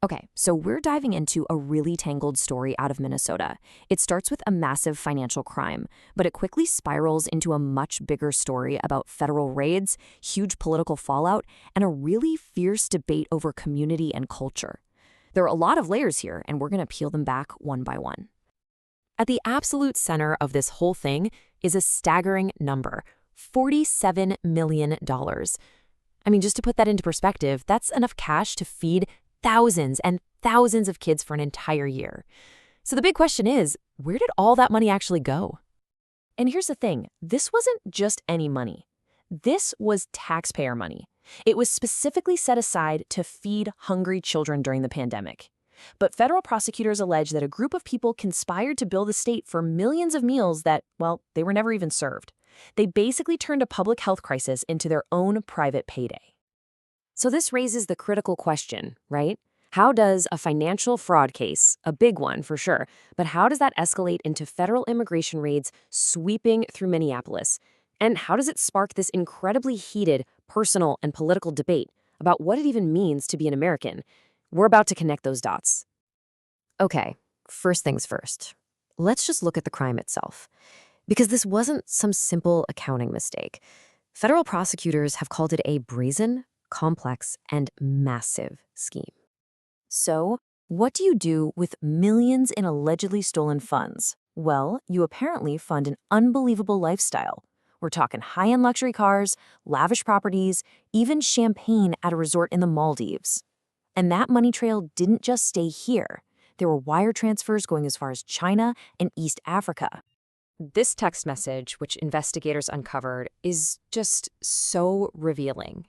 Okay, so we're diving into a really tangled story out of Minnesota. It starts with a massive financial crime, but it quickly spirals into a much bigger story about federal raids, huge political fallout, and a really fierce debate over community and culture. There are a lot of layers here, and we're going to peel them back one by one. At the absolute center of this whole thing is a staggering number, $47 million. I mean, just to put that into perspective, that's enough cash to feed thousands and thousands of kids for an entire year. So the big question is, where did all that money actually go? And here's the thing, this wasn't just any money. This was taxpayer money. It was specifically set aside to feed hungry children during the pandemic. But federal prosecutors allege that a group of people conspired to bill the state for millions of meals that, well, they were never even served. They basically turned a public health crisis into their own private payday. So this raises the critical question, right? How does a financial fraud case, a big one for sure, but how does that escalate into federal immigration raids sweeping through Minneapolis? And how does it spark this incredibly heated personal and political debate about what it even means to be an American? We're about to connect those dots. Okay, first things first. Let's just look at the crime itself. Because this wasn't some simple accounting mistake. Federal prosecutors have called it a brazen, complex, and massive scheme. So, what do you do with millions in allegedly stolen funds? Well, you apparently fund an unbelievable lifestyle. We're talking high-end luxury cars, lavish properties, even champagne at a resort in the Maldives. And that money trail didn't just stay here. There were wire transfers going as far as China and East Africa. This text message, which investigators uncovered, is just so revealing.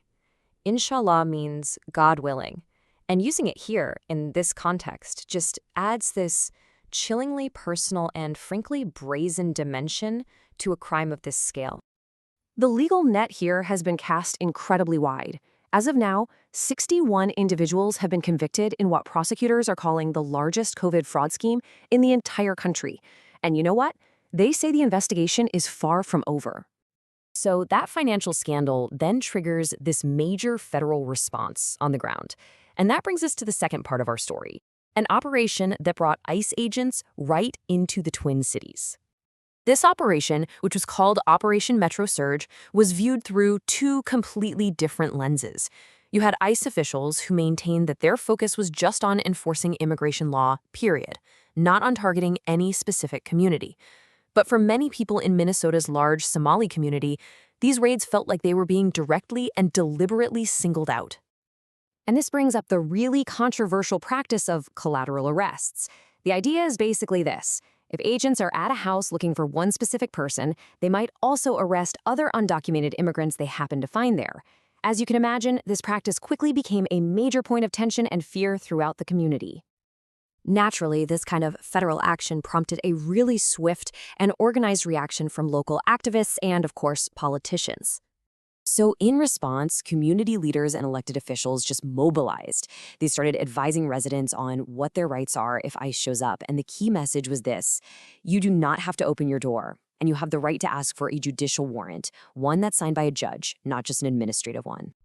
Inshallah means God willing, and using it here in this context just adds this chillingly personal and frankly brazen dimension to a crime of this scale. The legal net here has been cast incredibly wide. As of now, 61 individuals have been convicted in what prosecutors are calling the largest COVID fraud scheme in the entire country. And you know what? They say the investigation is far from over. So that financial scandal then triggers this major federal response on the ground. And that brings us to the second part of our story, an operation that brought ICE agents right into the Twin Cities. This operation, which was called Operation Metro Surge, was viewed through two completely different lenses. You had ICE officials who maintained that their focus was just on enforcing immigration law, period, not on targeting any specific community. But for many people in Minnesota's large Somali community, these raids felt like they were being directly and deliberately singled out. And this brings up the really controversial practice of collateral arrests. The idea is basically this. If agents are at a house looking for one specific person, they might also arrest other undocumented immigrants they happen to find there. As you can imagine, this practice quickly became a major point of tension and fear throughout the community. Naturally, this kind of federal action prompted a really swift and organized reaction from local activists and, of course, politicians. So in response, community leaders and elected officials just mobilized. They started advising residents on what their rights are if ICE shows up. And the key message was this: you do not have to open your door, and you have the right to ask for a judicial warrant, one that's signed by a judge, not just an administrative one.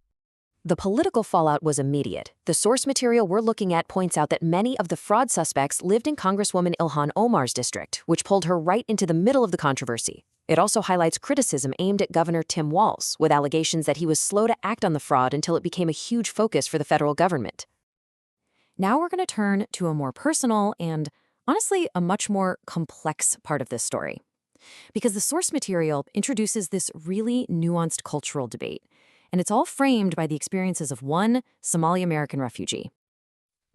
The political fallout was immediate. The source material we're looking at points out that many of the fraud suspects lived in Congresswoman Ilhan Omar's district, which pulled her right into the middle of the controversy. It also highlights criticism aimed at Governor Tim Walz, with allegations that he was slow to act on the fraud until it became a huge focus for the federal government. Now we're going to turn to a more personal and, honestly, a much more complex part of this story. Because the source material introduces this really nuanced cultural debate, and it's all framed by the experiences of one Somali American refugee.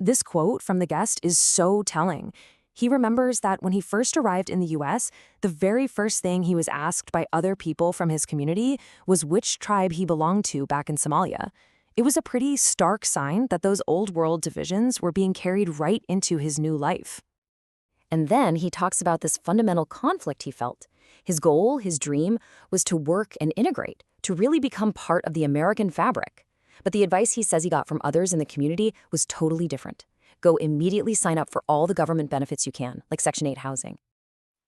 This quote from the guest is so telling. He remembers that when he first arrived in the U.S., the very first thing he was asked by other people from his community was which tribe he belonged to back in Somalia. It was a pretty stark sign that those old world divisions were being carried right into his new life. And then he talks about this fundamental conflict he felt. His goal, his dream, was to work and integrate, to really become part of the American fabric. But the advice he says he got from others in the community was totally different. Go immediately sign up for all the government benefits you can, like Section 8 housing.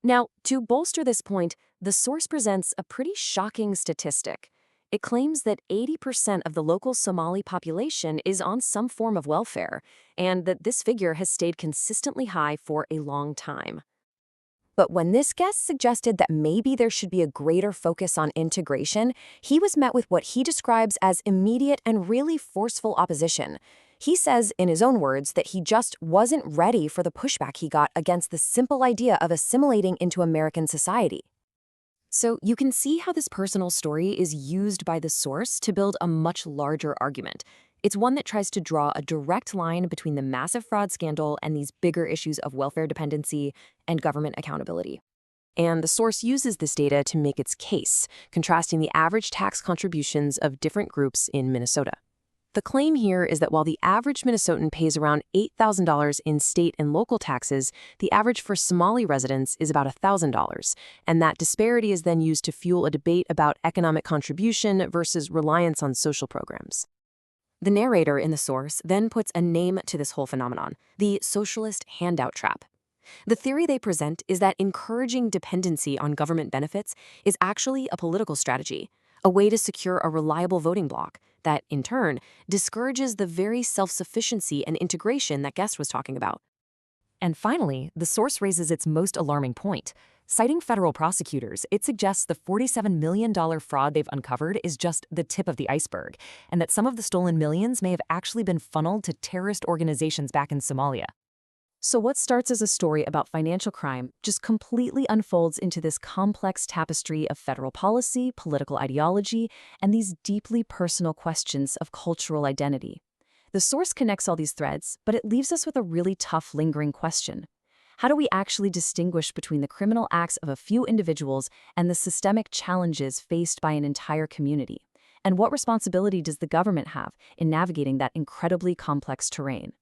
Now, to bolster this point, the source presents a pretty shocking statistic. It claims that 80% of the local Somali population is on some form of welfare, and that this figure has stayed consistently high for a long time. But when this guest suggested that maybe there should be a greater focus on integration, he was met with what he describes as immediate and really forceful opposition. He says, in his own words, that he just wasn't ready for the pushback he got against the simple idea of assimilating into American society. So you can see how this personal story is used by the source to build a much larger argument. It's one that tries to draw a direct line between the massive fraud scandal and these bigger issues of welfare dependency and government accountability. And the source uses this data to make its case, contrasting the average tax contributions of different groups in Minnesota. The claim here is that while the average Minnesotan pays around $8,000 in state and local taxes, the average for Somali residents is about $1,000, and that disparity is then used to fuel a debate about economic contribution versus reliance on social programs. The narrator in the source then puts a name to this whole phenomenon, the socialist handout trap. The theory they present is that encouraging dependency on government benefits is actually a political strategy, a way to secure a reliable voting bloc that, in turn, discourages the very self-sufficiency and integration that Guest was talking about. And finally, the source raises its most alarming point. Citing federal prosecutors, it suggests the $47 million fraud they've uncovered is just the tip of the iceberg, and that some of the stolen millions may have actually been funneled to terrorist organizations back in Somalia. So what starts as a story about financial crime just completely unfolds into this complex tapestry of federal policy, political ideology, and these deeply personal questions of cultural identity. The source connects all these threads, but it leaves us with a really tough, lingering question. How do we actually distinguish between the criminal acts of a few individuals and the systemic challenges faced by an entire community? And what responsibility does the government have in navigating that incredibly complex terrain?